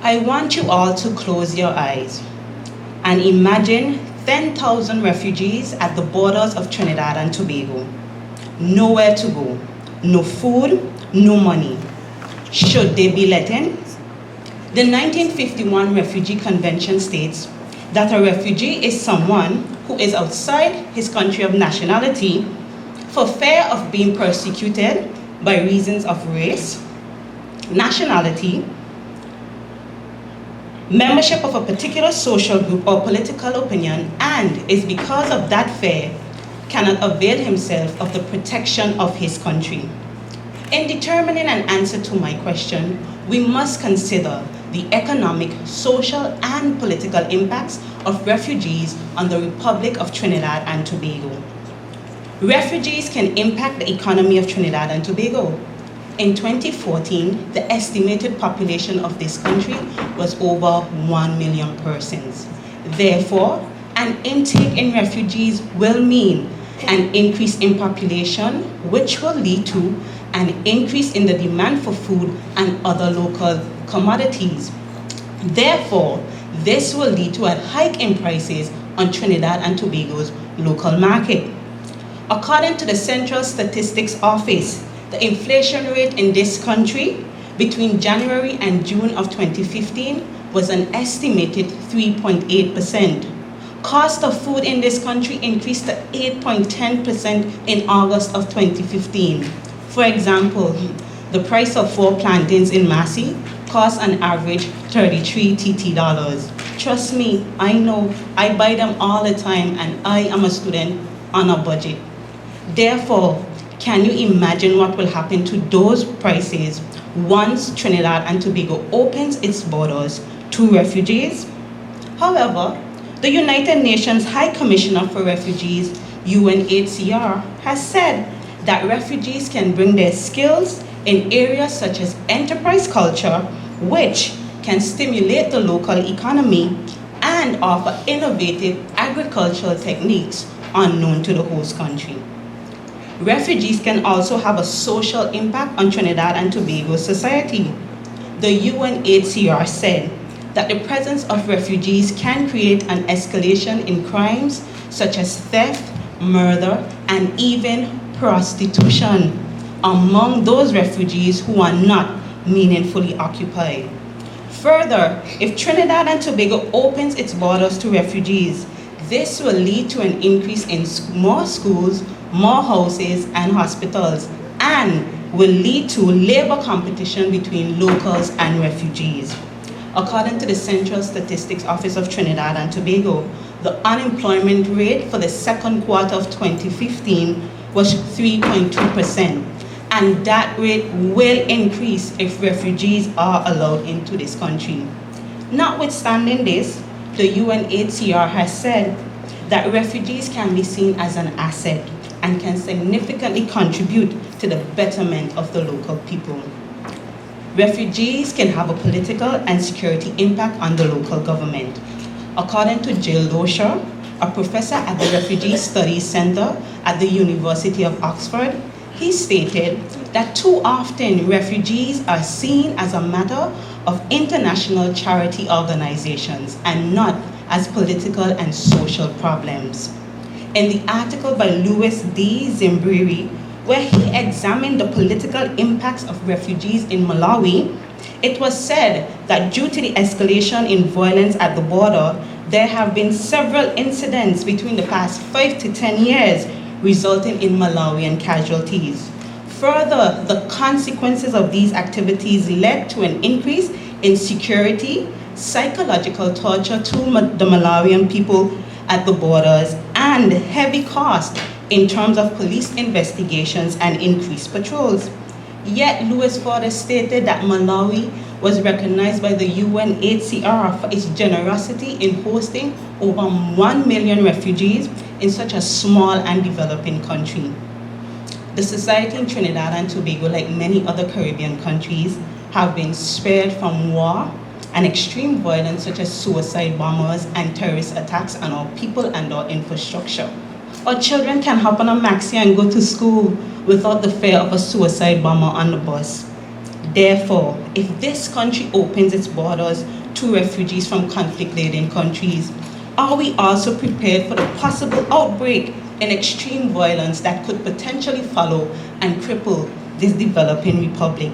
I want you all to close your eyes and imagine 10,000 refugees at the borders of Trinidad and Tobago. Nowhere to go, no food, no money. Should they be let in? The 1951 Refugee Convention states that a refugee is someone who is outside his country of nationality for fear of being persecuted by reasons of race, nationality, membership of a particular social group or political opinion, and is because of that fear cannot avail himself of the protection of his country. In determining an answer to my question, we must consider the economic, social, and political impacts of refugees on the Republic of Trinidad and Tobago. Refugees can impact the economy of Trinidad and Tobago. In 2014, the estimated population of this country was over 1 million persons. Therefore, an intake in refugees will mean an increase in population, which will lead to an increase in the demand for food and other local commodities. Therefore, this will lead to a hike in prices on Trinidad and Tobago's local market. According to the Central Statistics Office, the inflation rate in this country between January and June of 2015 was an estimated 3.8%. Cost of food in this country increased to 8.10% in August of 2015. For example, the price of 4 plantains in Massey costs an average 33 TT dollars. Trust me, I know, I buy them all the time and I am a student on a budget. Therefore, can you imagine what will happen to those prices once Trinidad and Tobago opens its borders to refugees? However, the United Nations High Commissioner for Refugees, UNHCR, has said that refugees can bring their skills in areas such as enterprise culture, which can stimulate the local economy and offer innovative agricultural techniques unknown to the host country. Refugees can also have a social impact on Trinidad and Tobago society. The UNHCR said that the presence of refugees can create an escalation in crimes such as theft, murder, and even prostitution among those refugees who are not meaningfully occupied. Further, if Trinidad and Tobago opens its borders to refugees, this will lead to an increase in more schools, more houses and hospitals, and will lead to labor competition between locals and refugees. According to the Central Statistics Office of Trinidad and Tobago, the unemployment rate for the second quarter of 2015 was 3.2%, and that rate will increase if refugees are allowed into this country. Notwithstanding this, the UNHCR has said that refugees can be seen as an asset and can significantly contribute to the betterment of the local people. Refugees can have a political and security impact on the local government. According to Jill Loescher, a professor at the Refugee Studies Center at the University of Oxford, he stated that too often refugees are seen as a matter of international charity organizations and not as political and social problems. In the article by Louis D. Zimbriri, where he examined the political impacts of refugees in Malawi, it was said that due to the escalation in violence at the border, there have been several incidents between the past 5 to 10 years resulting in Malawian casualties. Further, the consequences of these activities led to an increase in security, psychological torture to the Malawian people at the borders, and heavy cost in terms of police investigations and increased patrols. Yet Louis further stated that Malawi was recognized by the UNHCR for its generosity in hosting over 1 million refugees in such a small and developing country. The society in Trinidad and Tobago, like many other Caribbean countries, have been spared from war and extreme violence such as suicide bombers and terrorist attacks on our people and our infrastructure. Our children can hop on a maxi and go to school without the fear of a suicide bomber on the bus. Therefore, if this country opens its borders to refugees from conflict-laden countries, are we also prepared for the possible outbreak in extreme violence that could potentially follow and cripple this developing republic?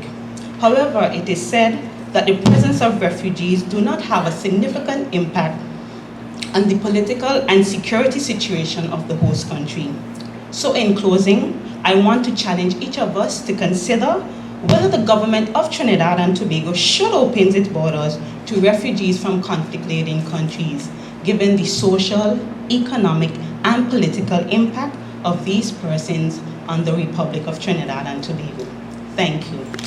However, it is said that the presence of refugees do not have a significant impact on the political and security situation of the host country. So in closing, I want to challenge each of us to consider whether the government of Trinidad and Tobago should open its borders to refugees from conflict-laden countries, given the social, economic, and political impact of these persons on the Republic of Trinidad and Tobago. Thank you.